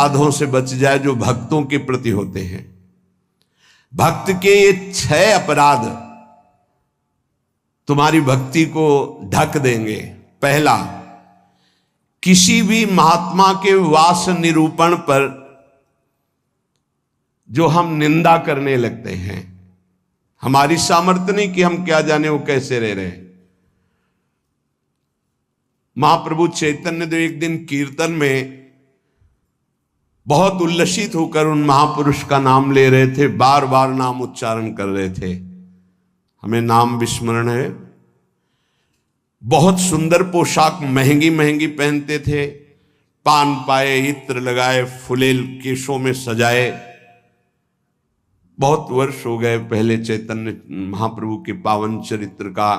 अपराधों से बच जाए जो भक्तों के प्रति होते हैं। भक्त के ये 6 अपराध तुम्हारी भक्ति को ढक देंगे। पहला, किसी भी महात्मा के वास निरूपण पर जो हम निंदा करने लगते हैं, हमारी सामर्थ्य नहीं कि हम क्या जाने वो कैसे रह रहे हैं। महाप्रभु चैतन्य देव एक दिन कीर्तन में बहुत उल्लसित होकर उन महापुरुष का नाम ले रहे थे, बार बार नाम उच्चारण कर रहे थे। हमें नाम विस्मरण है। बहुत सुंदर पोशाक महंगी महंगी पहनते थे, पान पाए, इत्र लगाए, फुलेल केशों में सजाए। बहुत वर्ष हो गए पहले चैतन्य महाप्रभु के पावन चरित्र का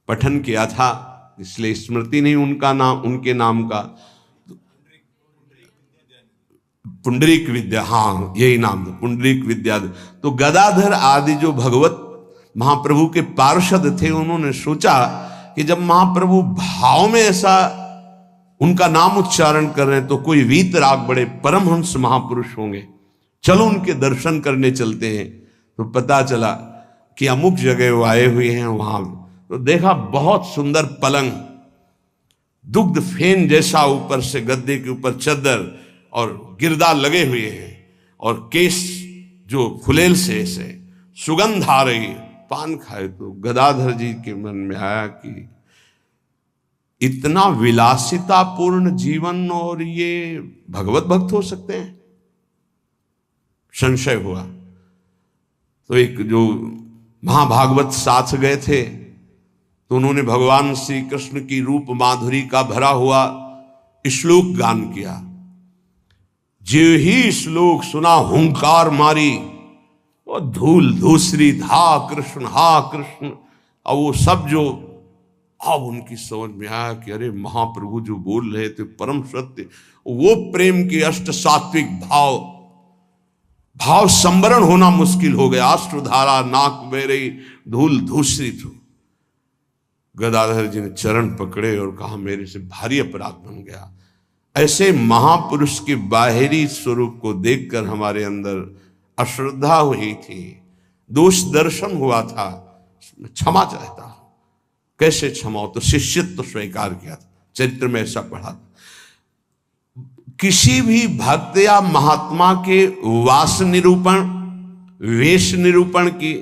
पठन किया था, इसलिए स्मृति नहीं उनका नाम, उनके नाम का। पुंडरीक विद्या, हाँ यही नाम था, पुंडरीक विद्या। तो गदाधर आदि जो भगवत महाप्रभु के पार्षद थे, उन्होंने सोचा कि जब महाप्रभु भाव में ऐसा उनका नाम उच्चारण कर रहे हैं तो कोई वीतराग बड़े परमहंस महापुरुष होंगे, चलो उनके दर्शन करने चलते हैं। तो पता चला कि अमुक जगह वो आए हुए हैं। वहां तो देखा बहुत सुंदर पलंग, दुग्ध फेन जैसा, ऊपर से गद्दे के ऊपर चद्दर और गिरदा लगे हुए हैं, और केस जो फुलेल से ऐसे सुगंध आ रही, पान खाए। तो गदाधर जी के मन में आया कि इतना विलासितापूर्ण जीवन और ये भगवत भक्त हो सकते हैं, संशय हुआ। तो एक जो महाभागवत साथ गए थे, तो उन्होंने भगवान श्री कृष्ण की रूप माधुरी का भरा हुआ श्लोक गान किया। जो ही श्लोक सुना हुंकार मारी, और धूल धूसरी, हा कृष्ण हा कृष्ण। और वो सब जो अब उनकी समझ में आया कि अरे महाप्रभु जो बोल रहे थे परम सत्य, वो प्रेम के अष्ट सात्विक भाव संवरण होना मुश्किल हो गया। अश्रुधारा नाक बह रही, धूल धूसरी थी। गदाधर जी ने चरण पकड़े और कहा मेरे से भारी अपराध बन गया। ऐसे महापुरुष के बाहरी स्वरूप को देखकर हमारे अंदर अश्रद्धा हुई थी, दोष दर्शन हुआ था, क्षमा चाहता हूं। कैसे क्षमा हो? तो शिष्यत्व स्वीकार किया था, चरित्र में ऐसा पढ़ा था। किसी भी भक्त या महात्मा के वास निरूपण, वेश निरूपण की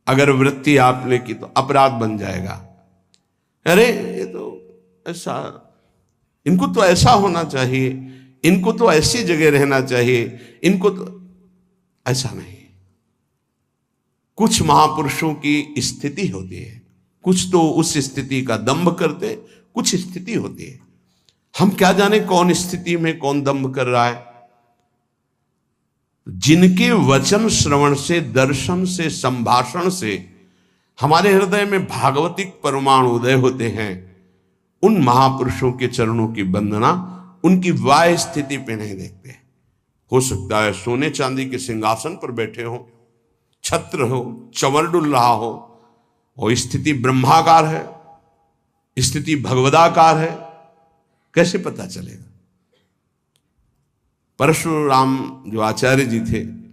अगर वृत्ति आपने की तो अपराध बन जाएगा। अरे ये तो ऐसा, इनको तो ऐसा होना चाहिए, इनको तो ऐसी जगह रहना चाहिए, इनको तो ऐसा नहीं। कुछ महापुरुषों की स्थिति होती है, कुछ तो उस स्थिति का दंभ करते, कुछ स्थिति होती है। हम क्या जाने कौन स्थिति में कौन दंभ कर रहा है। जिनके वचन श्रवण से, दर्शन से, संभाषण से हमारे हृदय में भागवतिक परमाणु उदय होते हैं, उन महापुरुषों के चरणों की वंदना उनकी वाह स्थिति पे नहीं देखते। हो सकता है सोने चांदी के सिंहासन पर बैठे हो, छत्र हो, चंवर डुल रहा हो, और स्थिति ब्रह्माकार है, स्थिति भगवदाकार है, कैसे पता चलेगा? परशुराम जो आचार्य जी थे,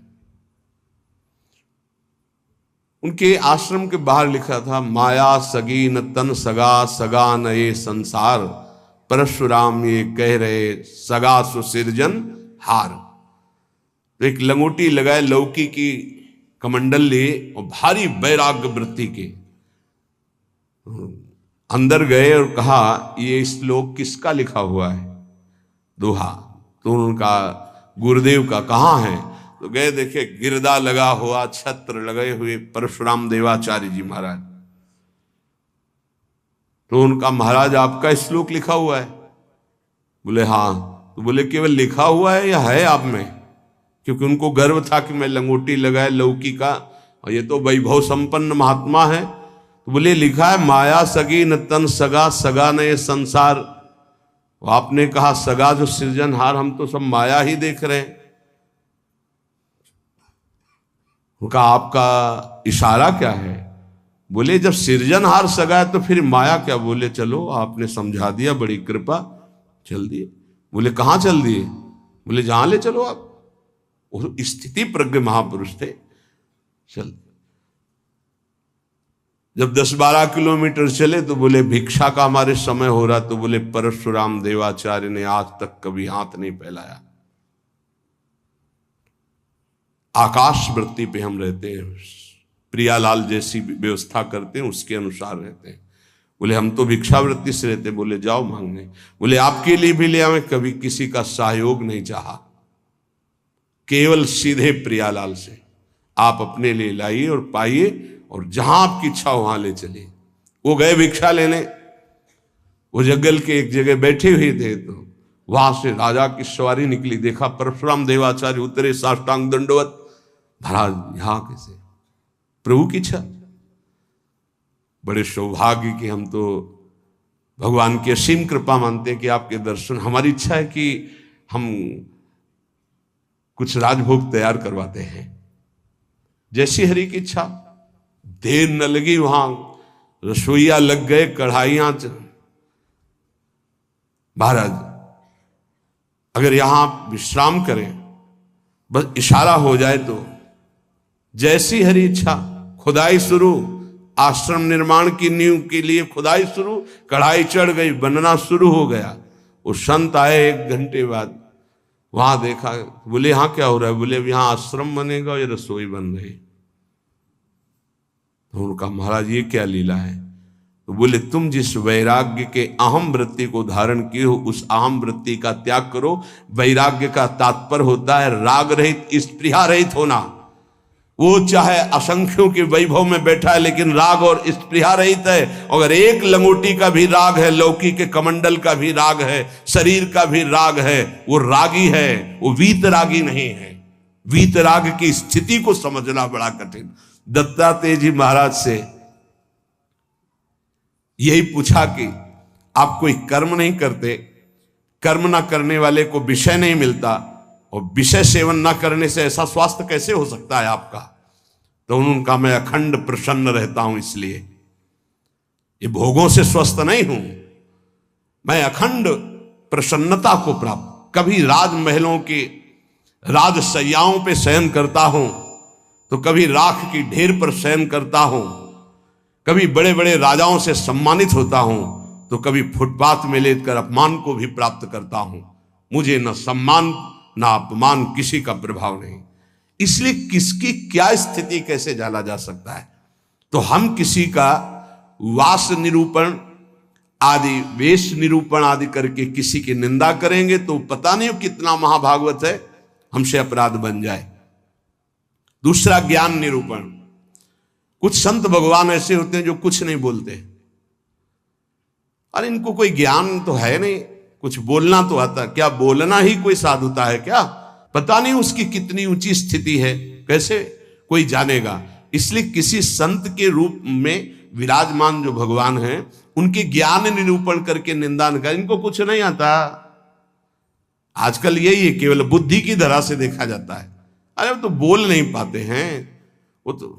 उनके आश्रम के बाहर लिखा था, माया सगी न तन सगा, सगा न ये संसार, परशुराम ये कह रहे सगा सुसिरजन हार। तो एक लंगोटी लगाए, लौकी की कमंडल लिए और भारी वैराग्य वृत्ति के अंदर गए और कहा ये श्लोक किसका लिखा हुआ है? दोहा। तो उनका गुरुदेव का कहाँ है? तो गए, देखे गिरदा लगा हुआ, छत्र लगे हुए परशुराम देवाचार्य जी महाराज। तो उनका महाराज आपका श्लोक लिखा हुआ है? बोले हाँ। तो बोले केवल लिखा हुआ है या है आप में? क्योंकि उनको गर्व था कि मैं लंगोटी लगाए लौकी का, और ये तो वैभव संपन्न महात्मा है। तो बोले लिखा है माया सगी न तन सगा, सगा न ये संसार। आपने कहा सगा जो सृजनहार, हम तो सब माया ही देख रहे हैं। उनका आपका इशारा क्या है? बोले जब सृजनहार सगा है तो फिर माया क्या? बोले चलो आपने समझा दिया, बड़ी कृपा, चल दिए। बोले कहाँ चल दिए? बोले जहां ले चलो आप। वो स्थिति प्रज्ञ महापुरुष थे, चल। जब 10-12 किलोमीटर चले तो बोले भिक्षा का हमारे समय हो रहा, तो बोले परशुराम देवाचार्य ने आज तक कभी हाथ नहीं फैलाया, आकाश वृत्ति पे हम रहते हैं, प्रियालाल जैसी व्यवस्था करते हैं उसके अनुसार रहते हैं। बोले हम तो भिक्षावृत्ति से रहते। बोले जाओ मांगने। बोले आपके लिए भी ले आवे, कभी किसी का सहयोग नहीं चाहा, केवल सीधे प्रियालाल से आप अपने लिए लाइए और पाइए, और जहां आपकी इच्छा हो वहां ले चलिए। वो गए भिक्षा लेने, वो जंगल के एक जगह बैठे हुए थे, तो वहां से राजा की सवारी निकली। देखा परशुराम देवाचार्य उतरे, साष्टांग दंडवत। महाराज यहां कैसे? प्रभु की इच्छा। बड़े सौभाग्य की हम तो भगवान की असीम कृपा मानते हैं कि आपके दर्शन। हमारी इच्छा है कि हम कुछ राजभोग तैयार करवाते हैं, जैसी हरि की इच्छा। देर न लगी, वहां रसोईया लग गए, कढ़ाइयां। महाराज अगर यहां आप विश्राम करें, बस इशारा हो जाए तो जैसी हरि इच्छा, खुदाई शुरू। आश्रम निर्माण की नींव के लिए खुदाई शुरू, कढ़ाई चढ़ गई, बनना शुरू हो गया। वो संत आए 1 घंटे बाद, वहां देखा। बोले यहां क्या हो रहा है? बोले यहां आश्रम बनेगा, ये रसोई बन रही। तो उनका महाराज ये क्या लीला है? तो बोले तुम जिस वैराग्य के अहम वृत्ति को धारण किए हो, उस अहम वृत्ति का त्याग करो। वैराग्य का तात्पर्य होता है राग रहित, स्पृहा रहित होना। वो चाहे असंख्यों के वैभव में बैठा है, लेकिन राग और स्पृहा रहित है। अगर एक लंगोटी का भी राग है, लौकी के कमंडल का भी राग है, शरीर का भी राग है, वो रागी है, वो वीतरागी नहीं है। वीतराग की स्थिति को समझना बड़ा कठिन। दत्तात्रेय जी महाराज से यही पूछा कि आप कोई कर्म नहीं करते, कर्म ना करने वाले को विषय नहीं मिलता, और विषय सेवन ना करने से ऐसा स्वास्थ्य कैसे हो सकता है आपका? तो उनका मैं अखंड प्रसन्न रहता हूं, इसलिए ये भोगों से स्वस्थ नहीं हूं, मैं अखंड प्रसन्नता को प्राप्त। कभी राजमहलों के राजसैयाओं पे शयन करता हूं, तो कभी राख की ढेर पर शयन करता हूं, कभी बड़े बड़े राजाओं से सम्मानित होता हूं, तो कभी फुटपाथ में लेटकर अपमान को भी प्राप्त करता हूं। मुझे न सम्मान ना अपमान, किसी का प्रभाव नहीं। इसलिए किसकी क्या स्थिति कैसे जाना जा सकता है? तो हम किसी का वास निरूपण आदि, वेश निरूपण आदि करके किसी की निंदा करेंगे तो पता नहीं कितना महाभागवत है, हमसे अपराध बन जाए। दूसरा ज्ञान निरूपण। कुछ संत भगवान ऐसे होते हैं जो कुछ नहीं बोलते। अरे इनको कोई ज्ञान तो है नहीं, कुछ बोलना तो आता, क्या बोलना ही कोई साधुता है क्या? पता नहीं उसकी कितनी ऊंची स्थिति है, कैसे कोई जानेगा? इसलिए किसी संत के रूप में विराजमान जो भगवान हैं, उनके ज्ञान निरूपण करके निंदा न कर। इनको कुछ नहीं आता। आजकल यही है, केवल बुद्धि की धरा से देखा जाता है। अरे वो तो बोल नहीं पाते हैं। वो तो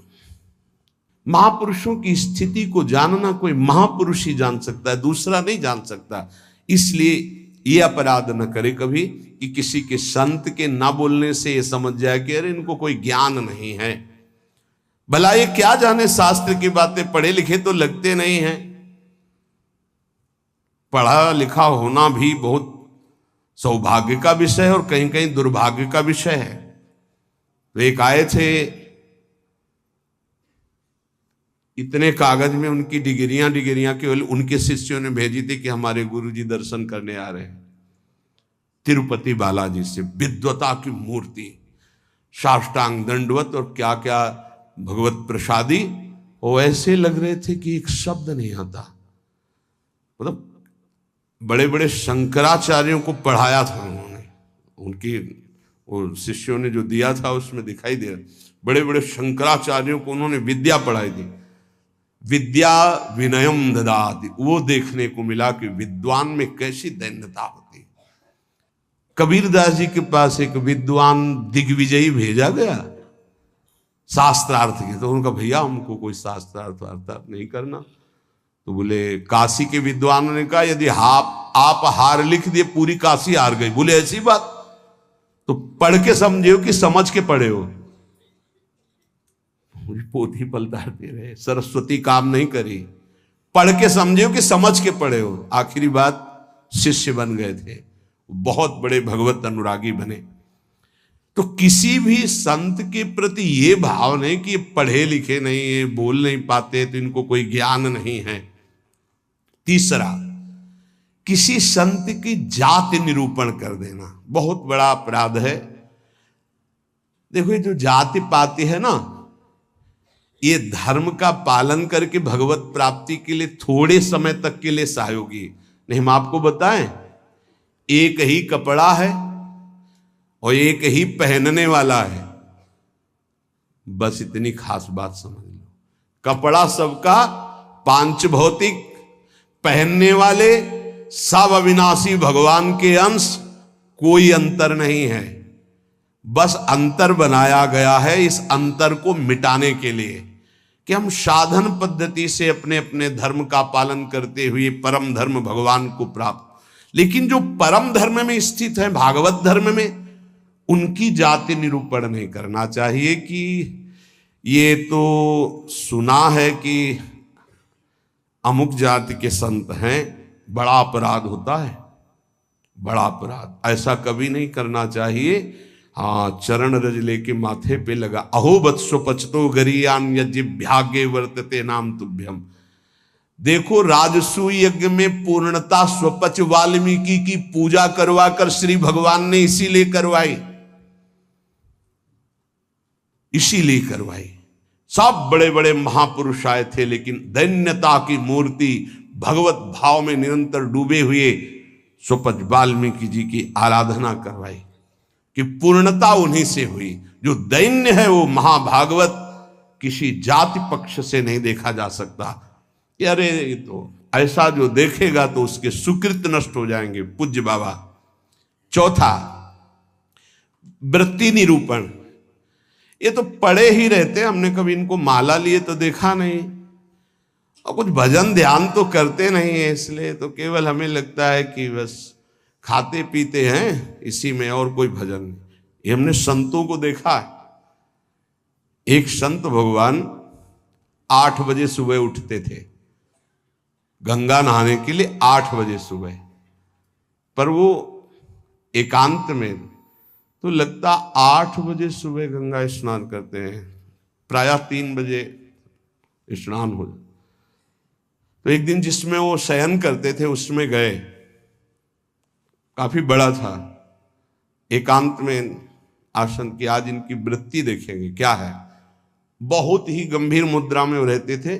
महापुरुषों की स्थिति को जानना कोई महापुरुष ही जान सकता है, दूसरा नहीं जान सकता। इसलिए ये अपराध न करे कभी कि किसी के संत के ना बोलने से ये समझ जाए कि अरे इनको कोई ज्ञान नहीं है। भला ये क्या जाने शास्त्र की बातें, पढ़े लिखे तो लगते नहीं हैं। पढ़ा लिखा होना भी बहुत सौभाग्य का विषय है और कहीं कहीं दुर्भाग्य का विषय है। तो एक आए थे, इतने कागज में उनकी डिग्रियां केवल उनके शिष्यों ने भेजी थी कि हमारे गुरुजी दर्शन करने आ रहे हैं। तिरुपति बालाजी से विद्वता की मूर्ति, साष्टांग दंडवत और क्या क्या भगवत प्रसादी। वो ऐसे लग रहे थे कि एक शब्द नहीं आता। मतलब बड़े बड़े शंकराचार्यों को पढ़ाया था उन्होंने, उनकी वो शिष्यों ने जो दिया था उसमें दिखाई दे रहा। बड़े बड़े शंकराचार्यों को उन्होंने विद्या पढ़ाई थी। विद्या विनयम ददाति, वो देखने को मिला कि विद्वान में कैसी दैन्यता होती है। कबीरदास जी के पास एक विद्वान दिग्विजयी भेजा गया शास्त्रार्थ के। तो उनका भैया हमको कोई शास्त्रार्थ वार्ता नहीं करना। तो बोले काशी के विद्वानों ने कहा यदि आप आप हार लिख दिए, पूरी काशी हार गई। बोले ऐसी बात? तो पढ़ के समझे कि समझ के पढ़े हो? पोथी पलटाते रहे, सरस्वती काम नहीं करी। पढ़ के समझे कि समझ के पढ़े हो? आखिरी बात शिष्य बन गए थे, बहुत बड़े भगवत अनुरागी बने। तो किसी भी संत के प्रति ये भाव नहीं कि ये पढ़े लिखे नहीं है, बोल नहीं पाते, तो इनको कोई ज्ञान नहीं है। तीसरा, किसी संत की जाति निरूपण कर देना बहुत बड़ा अपराध है। देखो ये जो जाति पाति है ना, ये धर्म का पालन करके भगवत प्राप्ति के लिए थोड़े समय तक के लिए सहयोगी नहीं। हम आपको बताएं, एक ही कपड़ा है और एक ही पहनने वाला है, बस इतनी खास बात समझ लो। कपड़ा सबका पांच भौतिक, पहनने वाले सब अविनाशी भगवान के अंश, कोई अंतर नहीं है। बस अंतर बनाया गया है इस अंतर को मिटाने के लिए कि हम साधन पद्धति से अपने अपने धर्म का पालन करते हुए परम धर्म भगवान को प्राप्त, लेकिन जो परम धर्म में स्थित है, भागवत धर्म में, उनकी जाति निरूपण नहीं करना चाहिए कि ये तो सुना है कि अमुक जाति के संत हैं, बड़ा अपराध होता है, बड़ा अपराध। ऐसा कभी नहीं करना चाहिए। हाँ, चरण रज लेके माथे पे लगा, अहो वत्सो पचतो गरीयान यज्ञभ्यागे वर्तते नाम तुभ्यम। देखो राजसूय यज्ञ में पूर्णता स्वपच वाल्मीकि की पूजा करवा कर श्री भगवान ने इसीलिए करवाई, इसीलिए करवाई। सब बड़े बड़े महापुरुष आए थे, लेकिन दैन्यता की मूर्ति भगवत भाव में निरंतर डूबे हुए स्वपच वाल्मीकि जी की आराधना करवाई कि पूर्णता उन्हीं से हुई। जो दैन्य है वो महाभागवत किसी जाति पक्ष से नहीं देखा जा सकता कि अरे ये तो ऐसा, जो देखेगा तो उसके सुकृत नष्ट हो जाएंगे। पूज्य बाबा। चौथा, वृत्ति निरूपण। ये तो पढ़े ही रहते, हमने कभी इनको माला लिए तो देखा नहीं, और कुछ भजन ध्यान तो करते नहीं है, इसलिए तो केवल हमें लगता है कि बस खाते पीते हैं इसी में, और कोई भजन नहीं। ये हमने संतों को देखा है। एक संत भगवान 8 बजे सुबह उठते थे गंगा नहाने के लिए, 8 बजे सुबह, पर वो एकांत में, तो लगता 8 बजे सुबह गंगा स्नान करते हैं, प्रायः 3 बजे स्नान हो। तो एक दिन जिसमें वो शयन करते थे उसमें गए, काफी बड़ा था, एकांत में आसन की। आज इनकी वृत्ति देखेंगे क्या है। बहुत ही गंभीर मुद्रा में वो रहते थे,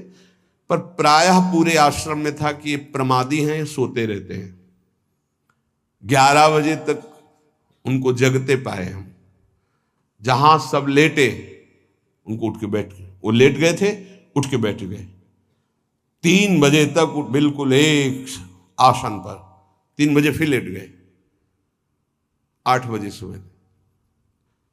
पर प्रायः पूरे आश्रम में था कि ये प्रमादी हैं, सोते रहते हैं। 11 बजे तक उनको जगते पाए हम, जहां सब लेटे उनको उठ के बैठ गए, वो लेट गए थे, उठ के बैठ गए। 3 बजे तक बिल्कुल एक आसन पर, 3 बजे फिर लेट गए, 8 बजे सुबह।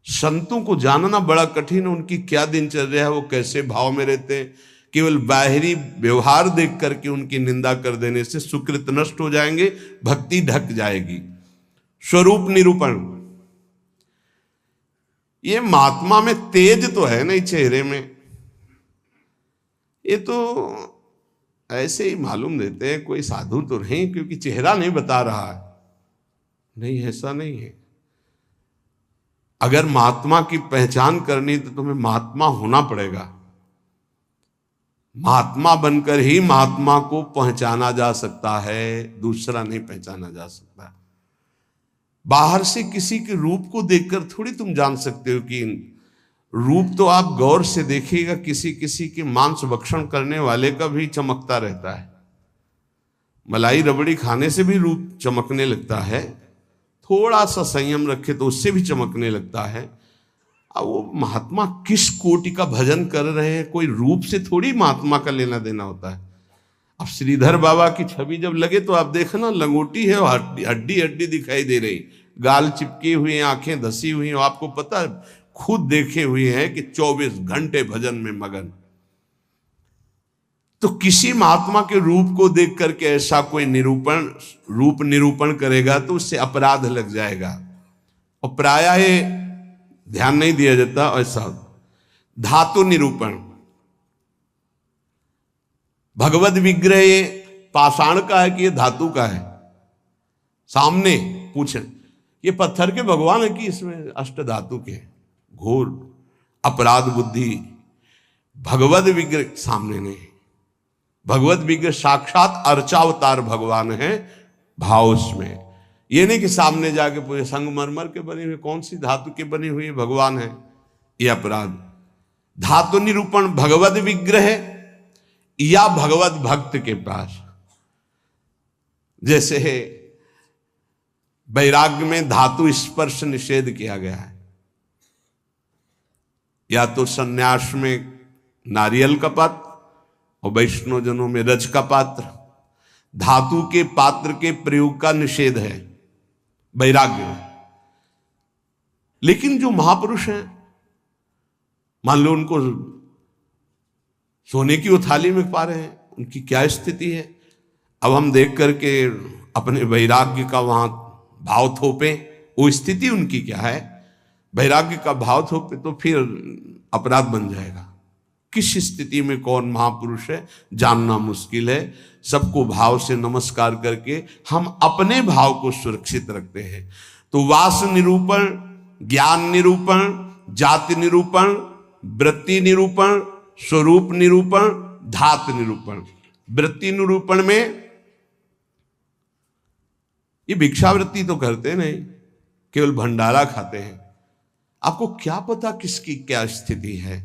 संतों को जानना बड़ा कठिन है, उनकी क्या दिनचर्या है, वो कैसे भाव में रहते हैं। केवल बाहरी व्यवहार देख करके उनकी निंदा कर देने से सुकृत नष्ट हो जाएंगे, भक्ति ढक जाएगी। स्वरूप निरूपण। ये महात्मा में तेज तो है नहीं चेहरे में, ये तो ऐसे ही मालूम देते हैं, कोई साधु तो नहीं, क्योंकि चेहरा नहीं बता रहा है। नहीं, ऐसा नहीं है। अगर महात्मा की पहचान करनी तो तुम्हें महात्मा होना पड़ेगा। महात्मा बनकर ही महात्मा को पहचाना जा सकता है, दूसरा नहीं पहचाना जा सकता। बाहर से किसी के रूप को देखकर थोड़ी तुम जान सकते हो कि रूप तो आप गौर से देखिएगा, किसी किसी के मांस भक्षण करने वाले का भी चमकता रहता है। मलाई रबड़ी खाने से भी रूप चमकने लगता है, थोड़ा सा संयम रखे तो उससे भी चमकने लगता है। अब वो महात्मा किस कोटि का भजन कर रहे हैं, कोई रूप से थोड़ी महात्मा का लेना देना होता है। अब श्रीधर बाबा की छवि जब लगे तो आप देखना, लंगोटी है, हड्डी हड्डी दिखाई दे रही, गाल चिपकी हुई, आंखें धसी हुई। आपको पता है, खुद देखे हुए हैं कि 24 घंटे भजन में मगन। तो किसी महात्मा के रूप को देख करके ऐसा कोई रूप निरूपण करेगा तो उससे अपराध लग जाएगा। और प्रायः ध्यान नहीं दिया जाता ऐसा। धातु निरूपण, भगवत विग्रह ये पाषाण का है कि ये धातु का है, सामने पूछे ये पत्थर के भगवान है कि इसमें अष्ट धातु के। घोर अपराध बुद्धि। भगवत विग्रह सामने नहीं, भगवत विग्रह साक्षात अर्चावतार भगवान है, भाव उसमें। ये नहीं कि सामने जाके पूछे संगमरमर के बने हुए कौन सी धातु के बनी हुई भगवान है, ये अपराध। धातु निरूपण भगवत विग्रह या भगवत भक्त के पास। जैसे वैराग्य में धातु स्पर्श निषेध किया गया है, या तो सन्यास में नारियल का पात्र और वैष्णव जनों में रज का पात्र। धातु के पात्र के प्रयोग का निषेध है वैराग्य में। लेकिन जो महापुरुष हैं, मान लो उनको सोने की उथाली में पा रहे हैं, उनकी क्या स्थिति है। अब हम देख करके अपने वैराग्य का वहां भाव थोपे, वो स्थिति उनकी क्या है। वैराग्य का भाव थोपे तो फिर अपराध बन जाएगा। किस स्थिति में कौन महापुरुष है जानना मुश्किल है। सबको भाव से नमस्कार करके हम अपने भाव को सुरक्षित रखते हैं। तो वास निरूपण, ज्ञान निरूपण, जाति निरूपण, वृत्ति निरूपण, स्वरूप निरूपण, धात निरूपण। वृत्ति निरूपण में ये भिक्षावृत्ति तो करते नहीं, केवल भंडारा खाते हैं। आपको क्या पता किसकी क्या स्थिति है,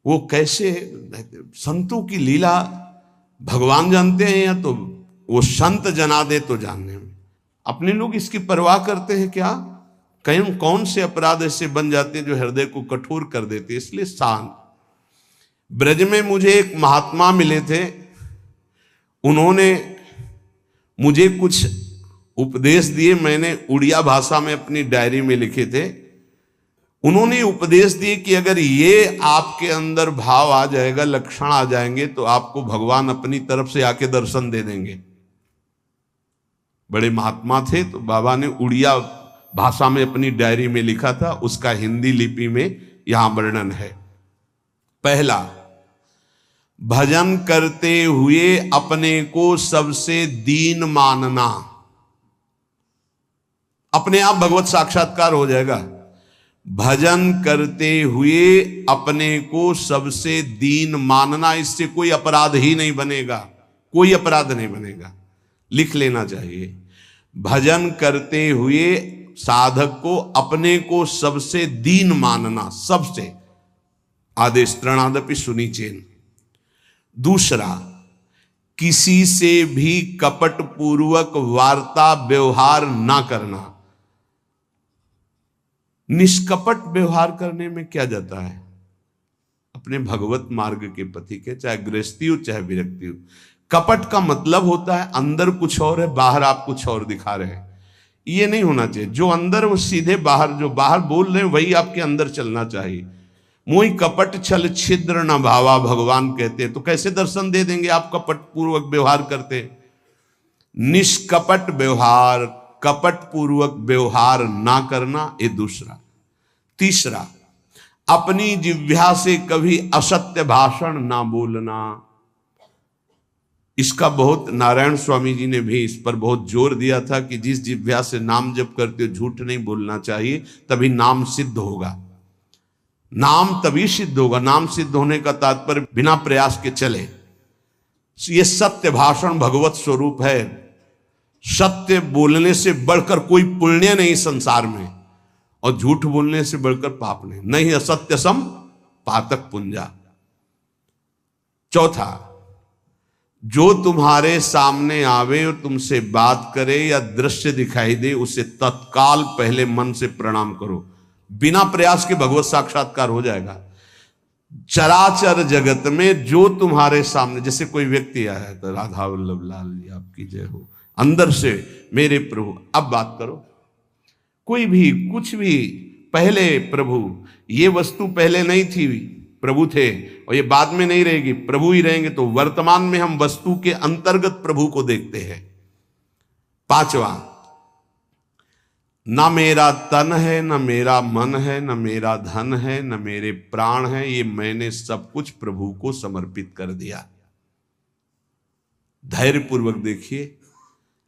वो कैसे। संतों की लीला भगवान जानते हैं, या तो वो संत जना दे तो जानने में। अपने लोग इसकी परवाह करते हैं क्या। कहीं कौन से अपराध ऐसे बन जाते हैं जो हृदय को कठोर कर देते। इसलिए शांत। ब्रज में मुझे एक महात्मा मिले थे, उन्होंने मुझे कुछ उपदेश दिए। मैंने उड़िया भाषा में अपनी डायरी में लिखे थे। उन्होंने उपदेश दिए कि अगर ये आपके अंदर भाव आ जाएगा, लक्षण आ जाएंगे, तो आपको भगवान अपनी तरफ से आके दर्शन दे देंगे। बड़े महात्मा थे, तो बाबा ने उड़िया भाषा में अपनी डायरी में लिखा था, उसका हिंदी लिपि में यहां वर्णन है। पहला, भजन करते हुए अपने को सबसे दीन मानना। अपने आप भगवत साक्षात्कार हो जाएगा। भजन करते हुए अपने को सबसे दीन मानना, इससे कोई अपराध ही नहीं बनेगा, कोई अपराध नहीं बनेगा। लिख लेना चाहिए। भजन करते हुए साधक को अपने को सबसे दीन मानना, सबसे। आदेश त्रणादपि सुनिचेन। दूसरा, किसी से भी कपट पूर्वक वार्ता व्यवहार ना करना। निष्कपट व्यवहार करने में क्या जाता है। अपने भगवत मार्ग के पथि के, चाहे गृहस्थी हो चाहे विरक्ति हो। कपट का मतलब होता है अंदर कुछ और है, बाहर आप कुछ और दिखा रहे हैं। ये नहीं होना चाहिए। जो अंदर वो सीधे बाहर, जो बाहर बोल रहे हैं वही आपके अंदर चलना चाहिए। मोहि कपट छल छिद्र न भावा, भगवान कहते हैं। तो कैसे दर्शन दे देंगे आप कपट पूर्वक व्यवहार करते। निष्कपट व्यवहार, कपट पूर्वक व्यवहार ना करना, ये दूसरा। तीसरा, अपनी जिह्वा से कभी असत्य भाषण ना बोलना। इसका बहुत नारायण स्वामी जी ने भी इस पर बहुत जोर दिया था कि जिस जिह्वा से नाम जप करते हो झूठ नहीं बोलना चाहिए, तभी नाम सिद्ध होगा। नाम तभी सिद्ध होगा। नाम सिद्ध होने का तात्पर्य बिना प्रयास के चले। ये सत्य भाषण भगवत स्वरूप है। सत्य बोलने से बढ़कर कोई पुण्य नहीं संसार में, और झूठ बोलने से बढ़कर पाप नहीं। नहीं असत्य सम पातक पुंजा। चौथा, जो तुम्हारे सामने आवे और तुमसे बात करे या दृश्य दिखाई दे, उसे तत्काल पहले मन से प्रणाम करो। बिना प्रयास के भगवत साक्षात्कार हो जाएगा। चराचर जगत में जो तुम्हारे सामने, जैसे कोई व्यक्ति आया है तो राधा वल्लभ लाल जी आपकी जय हो, अंदर से मेरे प्रभु, अब बात करो। कोई भी कुछ भी, पहले प्रभु, ये वस्तु पहले नहीं थी, प्रभु थे, और ये बाद में नहीं रहेगी, प्रभु ही रहेंगे। तो वर्तमान में हम वस्तु के अंतर्गत प्रभु को देखते हैं। पांचवा, ना मेरा तन है, न मेरा मन है, न मेरा धन है, न मेरे प्राण है, ये मैंने सब कुछ प्रभु को समर्पित कर दिया। धैर्य पूर्वक देखिए।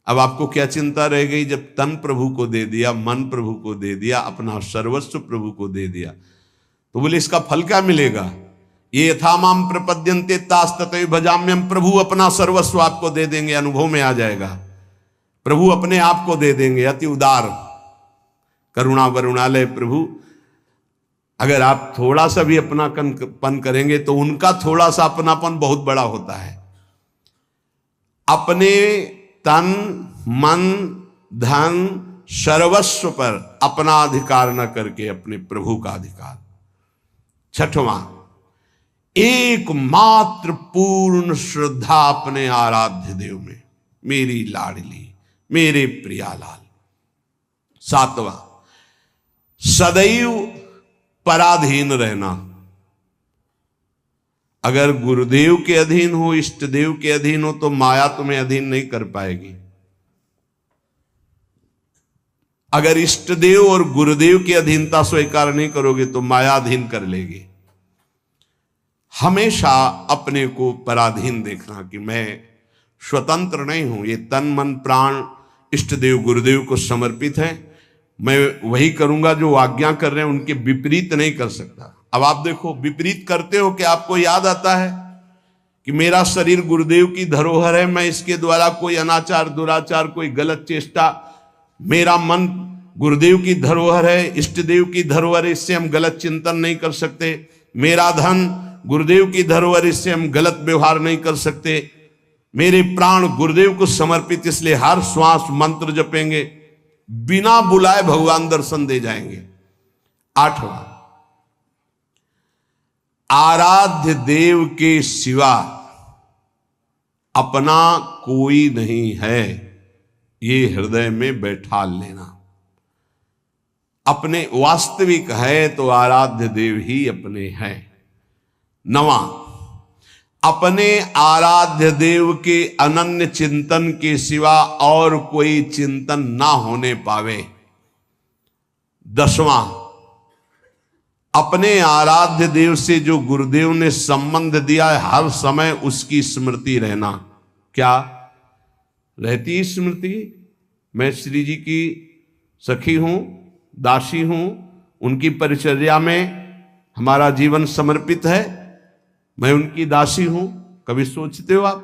अब आपको क्या चिंता रह गई? जब तन प्रभु को दे दिया, मन प्रभु को दे दिया, अपना सर्वस्व प्रभु को दे दिया, तो बोले इसका फल क्या मिलेगा? ये यथा माम प्रपद्यन्ते तास तथैव भजाम्यहम्। प्रभु अपना सर्वस्व आपको दे देंगे, अनुभव में आ जाएगा। प्रभु अपने आप को दे देंगे, अति उदार करुणा वरुणालय प्रभु। अगर आप थोड़ा सा भी अपनापन करेंगे तो उनका थोड़ा सा अपनापन बहुत बड़ा होता है। अपने तन मन धन सर्वस्व पर अपना अधिकार न करके अपने प्रभु का अधिकार। छठवां, एकमात्र पूर्ण श्रद्धा अपने आराध्य देव में, मेरी लाडली, मेरे प्रियालाल। सातवां, सदैव पराधीन रहना। अगर गुरुदेव के अधीन हो, इष्ट देव के अधीन हो, तो माया तुम्हें अधीन नहीं कर पाएगी। अगर इष्ट देव और गुरुदेव की अधीनता स्वीकार नहीं करोगे तो माया अधीन कर लेगी। हमेशा अपने को पराधीन देखना कि मैं स्वतंत्र नहीं हूं, ये तन मन प्राण इष्ट देव गुरुदेव को समर्पित है, मैं वही करूंगा जो आज्ञा कर रहे हैं, उनके विपरीत नहीं कर सकता। अब आप देखो, विपरीत करते हो कि आपको याद आता है कि मेरा शरीर गुरुदेव की धरोहर है, मैं इसके द्वारा कोई अनाचार दुराचार कोई गलत चेष्टा, मेरा मन गुरुदेव की धरोहर है, इष्ट देव की धरोहर है, इससे हम गलत चिंतन नहीं कर सकते। मेरा धन गुरुदेव की धरोहर, इससे हम गलत व्यवहार नहीं कर सकते। मेरे प्राण गुरुदेव को समर्पित, इसलिए हर श्वास मंत्र जपेंगे, बिना बुलाए भगवान दर्शन दे जाएंगे। आठवां, आराध्य देव के सिवा अपना कोई नहीं है, ये हृदय में बैठा लेना। अपने वास्तविक है तो आराध्य देव ही अपने हैं। नवां, अपने आराध्य देव के अनन्य चिंतन के सिवा और कोई चिंतन ना होने पावे। दसवां, अपने आराध्य देव से जो गुरुदेव ने संबंध दिया है, हर समय उसकी स्मृति रहना। क्या रहती स्मृति? मैं श्री जी की सखी हूं, दासी हूं, उनकी परिचर्या में हमारा जीवन समर्पित है, मैं उनकी दासी हूं। कभी सोचते हो आप?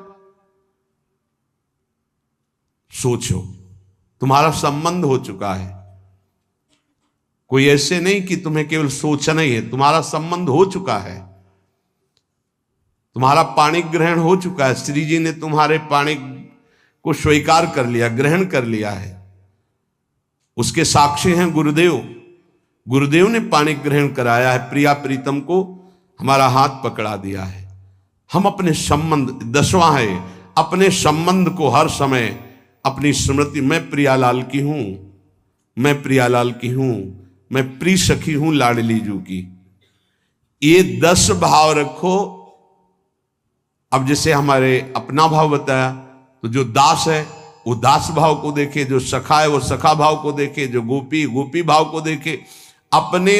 सोचो, तुम्हारा संबंध हो चुका है। कोई ऐसे नहीं कि तुम्हें केवल सोचना ही है, तुम्हारा संबंध हो चुका है, तुम्हारा पाणी ग्रहण हो चुका है। श्री जी ने तुम्हारे पाणी को स्वीकार कर लिया, ग्रहण कर लिया है। उसके साक्षी हैं गुरुदेव। गुरुदेव ने पाणी ग्रहण कराया है, प्रिया प्रीतम को हमारा हाथ पकड़ा दिया है। हम अपने संबंध, दसवां है, अपने संबंध को हर समय अपनी स्मृति, मैं प्रियालाल की हूं, मैं प्रियालाल की हूं, मैं प्रिय सखी हूं लाडली जू की। ये 10 भाव रखो। अब जैसे हमारे अपना भाव बताया, तो जो दास है वो दास भाव को देखे, जो सखा है वो सखा भाव को देखे, जो गोपी गोपी भाव को देखे। अपने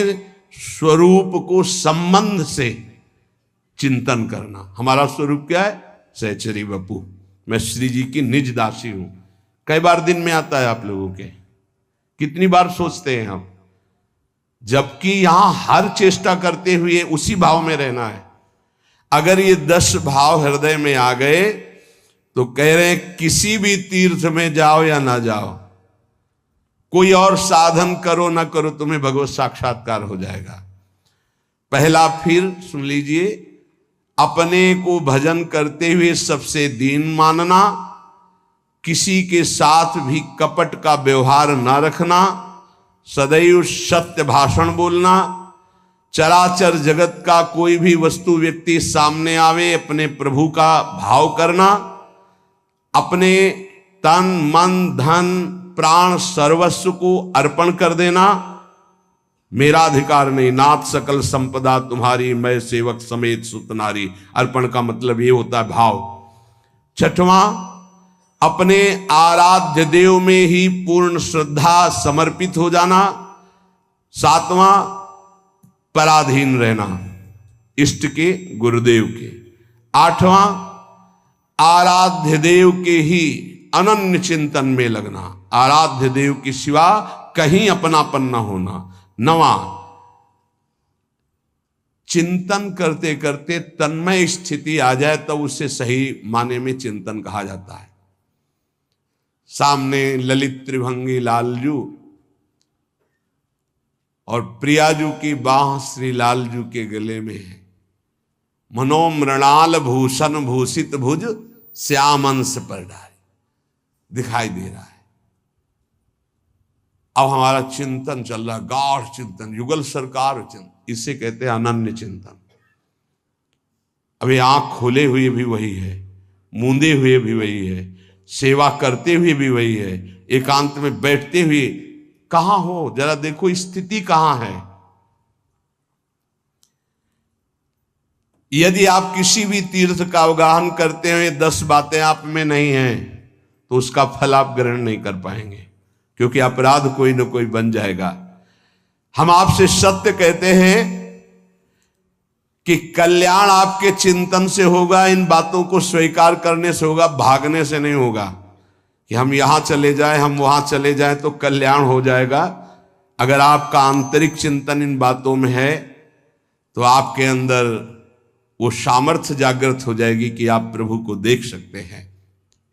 स्वरूप को संबंध से चिंतन करना। हमारा स्वरूप क्या है? सहचरी बपू, मैं श्री जी की निज दासी हूं। कई बार दिन में आता है आप लोगों के? कितनी बार सोचते हैं हम? जबकि यहां हर चेष्टा करते हुए उसी भाव में रहना है। अगर ये 10 भाव हृदय में आ गए तो कह रहे हैं किसी भी तीर्थ में जाओ या ना जाओ, कोई और साधन करो ना करो, तुम्हें भगवत साक्षात्कार हो जाएगा। पहला फिर सुन लीजिए, अपने को भजन करते हुए सबसे दीन मानना, किसी के साथ भी कपट का व्यवहार ना रखना, सदैव सत्य भाषण बोलना, चराचर जगत का कोई भी वस्तु व्यक्ति सामने आवे अपने प्रभु का भाव करना, अपने तन मन धन प्राण सर्वस्व को अर्पण कर देना, मेरा अधिकार नहीं, नाथ सकल संपदा तुम्हारी, मैं सेवक समेत सुत नारी। अर्पण का मतलब ये होता है भाव। छठवां, अपने आराध्य देव में ही पूर्ण श्रद्धा समर्पित हो जाना। सातवां, पराधीन रहना इष्ट के, गुरुदेव के। आठवां, आराध्य देव के ही अनन्य चिंतन में लगना, आराध्य देव के सिवा कहीं अपनापन न होना। नवां, चिंतन करते करते तन्मय स्थिति आ जाए तब उसे सही माने में चिंतन कहा जाता है। सामने ललित त्रिभंगी लालजू और प्रियाजू की बाह श्री लालजू के गले में है। मनोमृणाल भूषण भूषित भुज श्यामंश पर डाली दिखाई दे रहा है। अब हमारा चिंतन चल रहा है, गाढ़ चिंतन, युगल सरकार चिंतन, इसे कहते हैं अनन्य चिंतन। अभी आंख खोले हुए भी वही है, मूंदे हुए भी वही है, सेवा करते हुए भी वही है, एकांत में बैठते हुए कहां हो, जरा देखो स्थिति कहां है। यदि आप किसी भी तीर्थ का अवगाहन करते हुए 10 बातें आप में नहीं हैं तो उसका फल आप ग्रहण नहीं कर पाएंगे, क्योंकि अपराध कोई न कोई बन जाएगा। हम आपसे सत्य कहते हैं कि कल्याण आपके चिंतन से होगा, इन बातों को स्वीकार करने से होगा, भागने से नहीं होगा कि हम यहां चले जाएं, हम वहां चले जाएं तो कल्याण हो जाएगा। अगर आपका आंतरिक चिंतन इन बातों में है तो आपके अंदर वो सामर्थ्य जागृत हो जाएगी कि आप प्रभु को देख सकते हैं।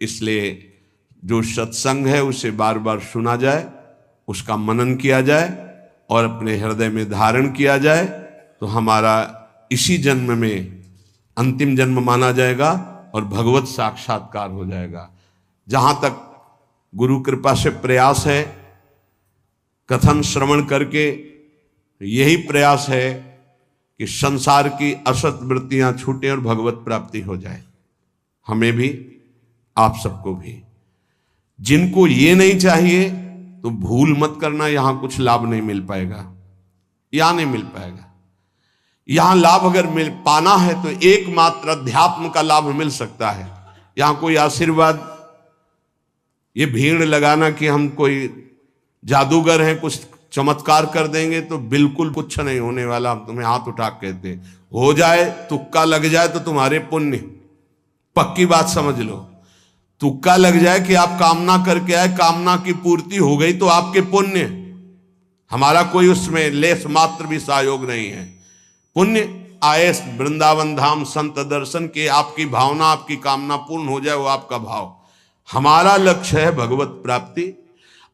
इसलिए जो सत्संग है उसे बार बार सुना जाए, उसका मनन किया जाए और अपने हृदय में धारण किया जाए तो हमारा इसी जन्म में अंतिम जन्म माना जाएगा और भगवत साक्षात्कार हो जाएगा। जहां तक गुरु कृपा से प्रयास है, कथन श्रवण करके यही प्रयास है कि संसार की असत वृत्तियां छूटें और भगवत प्राप्ति हो जाए, हमें भी आप सबको भी। जिनको ये नहीं चाहिए तो भूल मत करना, यहां कुछ लाभ नहीं मिल पाएगा, यहां नहीं मिल पाएगा। यहां लाभ अगर मिल पाना है तो एकमात्र अध्यात्म का लाभ मिल सकता है। यहां कोई आशीर्वाद, ये भीड़ लगाना कि हम कोई जादूगर हैं, कुछ चमत्कार कर देंगे, तो बिल्कुल कुछ नहीं होने वाला। हम तुम्हें हाथ उठा कहते हैं, हो जाए, तुक्का लग जाए तो तुम्हारे पुण्य, पक्की बात समझ लो। तुक्का लग जाए कि आप कामना करके आए, कामना की पूर्ति हो गई तो आपके पुण्य, हमारा कोई उसमें लेस मात्र भी सहयोग नहीं है। पुण्य आए वृंदावन धाम संत दर्शन के, आपकी भावना, आपकी कामना पूर्ण हो जाए, वो आपका भाव। हमारा लक्ष्य है भगवत प्राप्ति।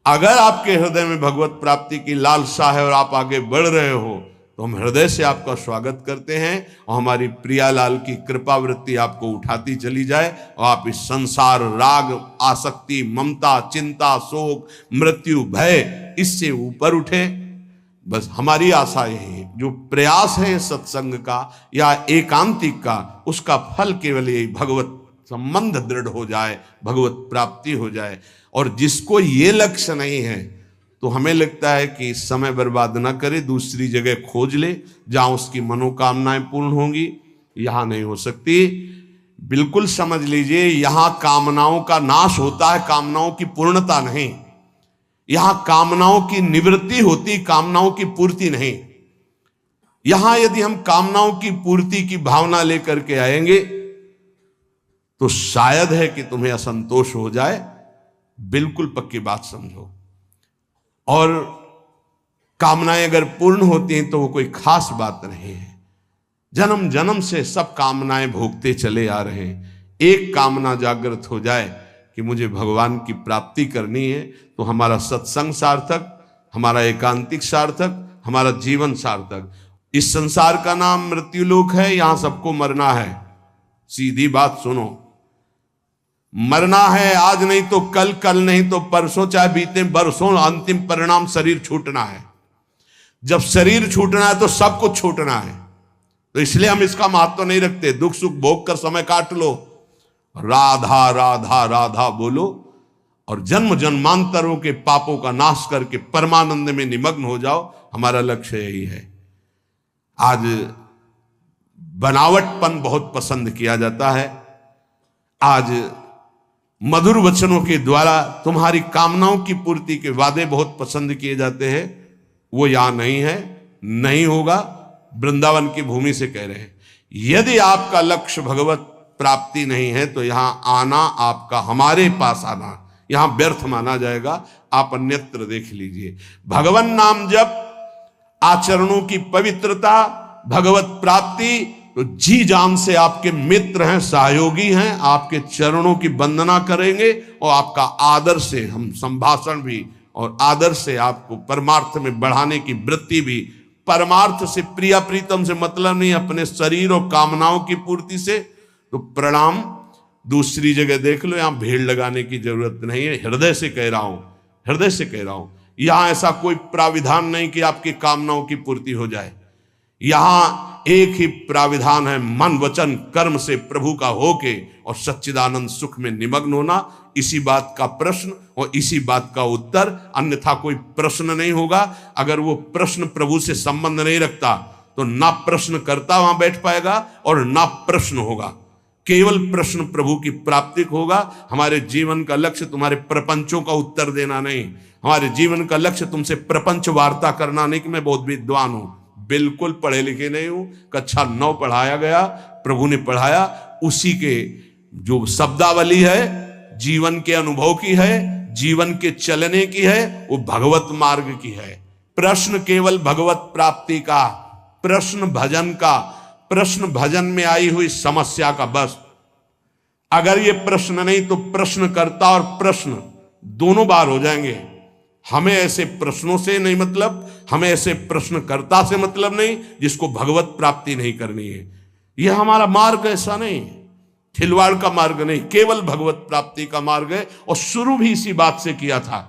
अगर आपके हृदय में भगवत प्राप्ति की लालसा है और आप आगे बढ़ रहे हो तो हम हृदय से आपका स्वागत करते हैं और हमारी प्रियालाल की कृपा वृत्ति आपको उठाती चली जाए और आप इस संसार, राग, आसक्ति, ममता, चिंता, शोक, मृत्यु, भय, इससे ऊपर उठे। बस हमारी आशा यही है। जो प्रयास है सत्संग का या एकांतिक का, उसका फल केवल यही, भगवत संबंध दृढ़ हो जाए, भगवत प्राप्ति हो जाए। और जिसको ये लक्ष्य नहीं है तो हमें लगता है कि समय बर्बाद ना करे, दूसरी जगह खोज ले जहां उसकी मनोकामनाएं पूर्ण होंगी। यहां नहीं हो सकती। बिल्कुल समझ लीजिए, यहां कामनाओं का नाश होता है, कामनाओं की पूर्णता नहीं। यहां कामनाओं की निवृत्ति होती, कामनाओं की पूर्ति नहीं। यहां यदि हम कामनाओं की पूर्ति की भावना लेकर के आएंगे तो शायद है कि तुम्हें असंतोष हो जाए। बिल्कुल पक्की बात समझो। और कामनाएं अगर पूर्ण होती हैं तो वो कोई खास बात नहीं है। जन्म जन्म से सब कामनाएं भोगते चले आ रहे हैं। एक कामना जागृत हो जाए कि मुझे भगवान की प्राप्ति करनी है तो हमारा सत्संग सार्थक, हमारा एकांतिक सार्थक, हमारा जीवन सार्थक। इस संसार का नाम मृत्युलोक है, यहां सबको मरना है। सीधी बात सुनो, मरना है, आज नहीं तो कल, कल नहीं तो परसों, चाहे बीते बरसों, अंतिम परिणाम शरीर छूटना है। जब शरीर छूटना है तो सब कुछ छूटना है। तो इसलिए हम इसका महत्व नहीं रखते। दुख सुख भोग कर समय काट लो, राधा राधा राधा बोलो, और जन्म जन्मांतरों के पापों का नाश करके परमानंद में निमग्न हो जाओ। हमारा लक्ष्य यही है। आज बनावटपन बहुत पसंद किया जाता है। आज मधुर वचनों के द्वारा तुम्हारी कामनाओं की पूर्ति के वादे बहुत पसंद किए जाते हैं। वो यहां नहीं है, नहीं होगा। वृंदावन की भूमि से कह रहे हैं, यदि आपका लक्ष्य भगवत प्राप्ति नहीं है तो यहां आना, आपका हमारे पास आना यहां व्यर्थ माना जाएगा। आप अन्यत्र देख लीजिए। भगवान नाम जप, आचरणों की पवित्रता, भगवत प्राप्ति, तो जी जान से आपके मित्र हैं, सहयोगी हैं, आपके चरणों की वंदना करेंगे और आपका आदर से हम संभाषण भी और आदर से आपको परमार्थ में बढ़ाने की वृत्ति भी। परमार्थ से प्रिया प्रीतम से मतलब नहीं, अपने शरीर और कामनाओं की पूर्ति से। तो प्रणाम। दूसरी जगह देख लो, यहां भीड़ लगाने की जरूरत नहीं है। हृदय से कह रहा हूं, हृदय से कह रहा हूं। यहां ऐसा कोई प्राविधान नहीं कि आपकी कामनाओं की पूर्ति हो जाए। यहां एक ही प्राविधान है, मन वचन कर्म से प्रभु का होके और सच्चिदानंद सुख में निमग्न होना। इसी बात का प्रश्न और इसी बात का उत्तर, अन्यथा कोई प्रश्न नहीं होगा। अगर वो प्रश्न प्रभु से संबंध नहीं रखता तो ना प्रश्न करता वहां बैठ पाएगा और ना प्रश्न होगा। केवल प्रश्न प्रभु की प्राप्ति होगा। हमारे जीवन का लक्ष्य तुम्हारे प्रपंचों का उत्तर देना नहीं, हमारे जीवन का लक्ष्य तुमसे प्रपंच वार्ता करना नहीं कि मैं बहुत विद्वान हूं। बिल्कुल पढ़े लिखे नहीं हूं। कक्षा 9 पढ़ाया गया, प्रभु ने पढ़ाया, उसी के जो शब्दावली है जीवन के अनुभव की है, जीवन के चलने की है, वो भगवत मार्ग की है। प्रश्न केवल भगवत प्राप्ति का, प्रश्न भजन का, प्रश्न भजन में आई हुई समस्या का। बस अगर ये प्रश्न नहीं तो प्रश्नकर्ता और प्रश्न दोनों बार हो जाएंगे। हमें ऐसे प्रश्नों से नहीं मतलब, हमें ऐसे प्रश्नकर्ता से मतलब नहीं जिसको भगवत प्राप्ति नहीं करनी है। यह हमारा मार्ग ऐसा नहीं, खिलवाड़ का मार्ग नहीं, केवल भगवत प्राप्ति का मार्ग है। और शुरू भी इसी बात से किया था।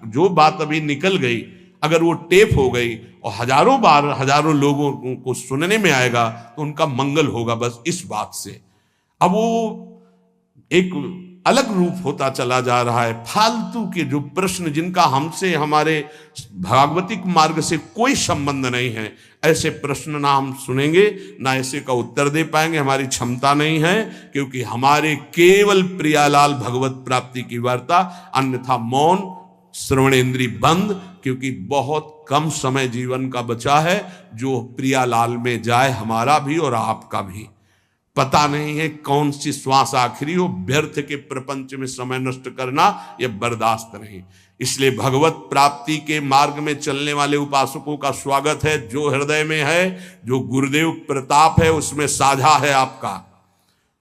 जो बात अभी निकल गई, अगर वो टेप हो गई और हजारों बार हजारों लोगों को सुनने में आएगा तो उनका मंगल होगा बस इस बात से। अब वो एक अलग रूप होता चला जा रहा है। फालतू के जो प्रश्न जिनका हमसे, हमारे भागवतिक मार्ग से कोई संबंध नहीं है, ऐसे प्रश्न ना हम सुनेंगे ना ऐसे का उत्तर दे पाएंगे। हमारी क्षमता नहीं है, क्योंकि हमारे केवल प्रियालाल भगवत प्राप्ति की वार्ता, अन्यथा मौन, श्रवणेन्द्रिय बंद। क्योंकि बहुत कम समय जीवन का बचा है जो प्रियालाल में जाए, हमारा भी और आपका भी। पता नहीं है कौन सी श्वास आखिरी हो। व्यर्थ के प्रपंच में समय नष्ट करना यह बर्दाश्त नहीं। इसलिए भगवत प्राप्ति के मार्ग में चलने वाले उपासकों का स्वागत है। जो हृदय में है, जो गुरुदेव प्रताप है उसमें साझा है आपका।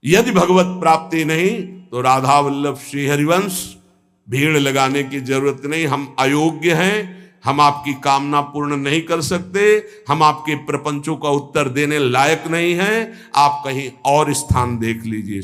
यदि भगवत प्राप्ति नहीं तो राधा वल्लभ श्री हरिवंश, भीड़ लगाने की जरूरत नहीं। हम अयोग्य हैं, हम आपकी कामना पूर्ण नहीं कर सकते, हम आपके प्रपंचों का उत्तर देने लायक नहीं हैं। आप कहीं और स्थान देख लीजिए।